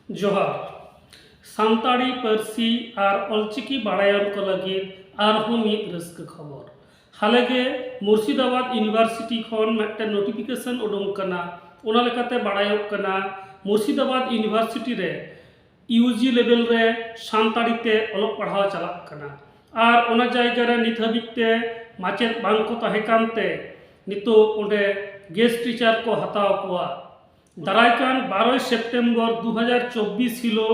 जोहार सानताड़ी पारसी और अलचिकी बाड़ायान को लगित आरहों मिद रस्क खबर हालेगे मुर्शिदाबाद यूनिवर्सिटी खन मिदटेन नोटिफिकेशन उडुंग कना ओना लेकाते बाड़ायोग कना मुर्शिदाबाद यूनिवर्सिटी रे यूजी लेवल रे सानताड़ी ते अलग पढ़ाव चलाग कना और ओना जायगा रे नित हाबिते माचेद बांग को ताहे कानते नितो ओंडे गेस्ट टीचर को हताव कोआ दारायकान 12 सेप्टेम्बर 2024 हिलो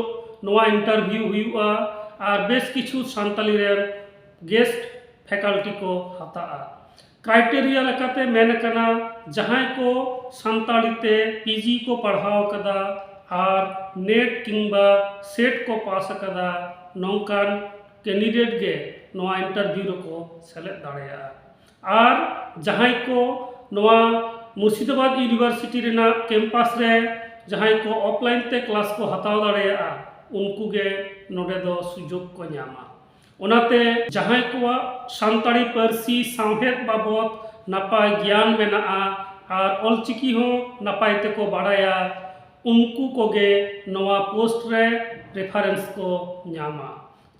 नवा इंटरव्यू हुआ और बेस किछु सानताली रे गेस्ट फैकल्टी को हता क्राइटेरिया लेकाते मेन कना जहां को सानताली ते पीजी को पढ़ाव कदा और नेट किंबा सेट को पास कदा नौकान कैंडिडेट गे नवा इंटरव्यू को सेलेक्ट दाड़ेया और जहां को नवा मुर्शिदाबाद यूनिवर्सिटी रेना कैंपस रे जहां को ऑफलाइन ते क्लास को हताव दाड़ेया उनको गे नोडे दो सुजोग को न्यामा ओनाते जहां को सानताड़ी पारसी सावहेद बाबत नापाय ज्ञान मेना और अलचिकी हो नापाय ते को बाड़ाया उनको को गे नवा पोस्ट रे रेफरेंस को न्यामा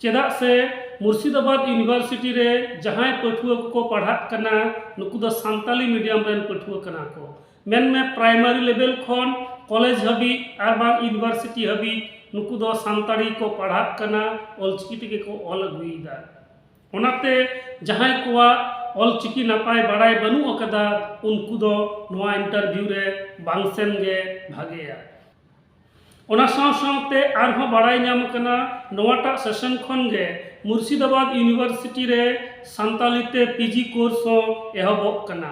चेदा से मुर्शिदाबाद यूनिवर्सिटी रे जहां पठुआ को पढ़ा कना नुकु दो सानताली मीडियम रेन पठुआ कना को मेन में प्राइमरी लेवल खन कॉलेज हबी और बांग यूनिवर्सिटी हबी नुकु दो सानताड़ी को पढ़ा कना अलचिकी तेगे को ऑल अगुईदा ओनाते जहां को अलचिकी नापाय बाड़ाय बनु अकदा उनको दो नवा इंटरव्यू रे बांग सेन गे भागेया ओना साव सावते आरहों बाड़ाय ᱧᱟᱢ कना नवाटा सेशन खन गे मुर्शिदाबाद यूनिवर्सिटी रे सानताली ते पीजी कोर्स हो एहबोग कना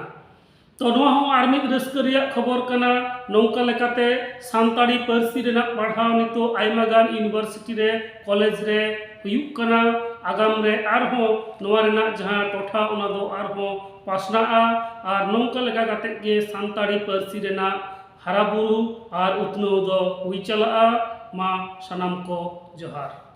तो नवा हो आर मिद रस्का रिया खबर कना नौका लेकाते सानताड़ी पारसी रेना पढ़ाव नितो आयमा गान यूनिवर्सिटी रे कॉलेज रे हुयुग कना आगाम रे आरहों नवा रेना जहां टोठा ओना दो आरहों पासनाआ और नौका लेका काते गे सानताड़ी पारसी रेना हराबुरु और उतनो दो हुई चला मा सनाम को जोहार।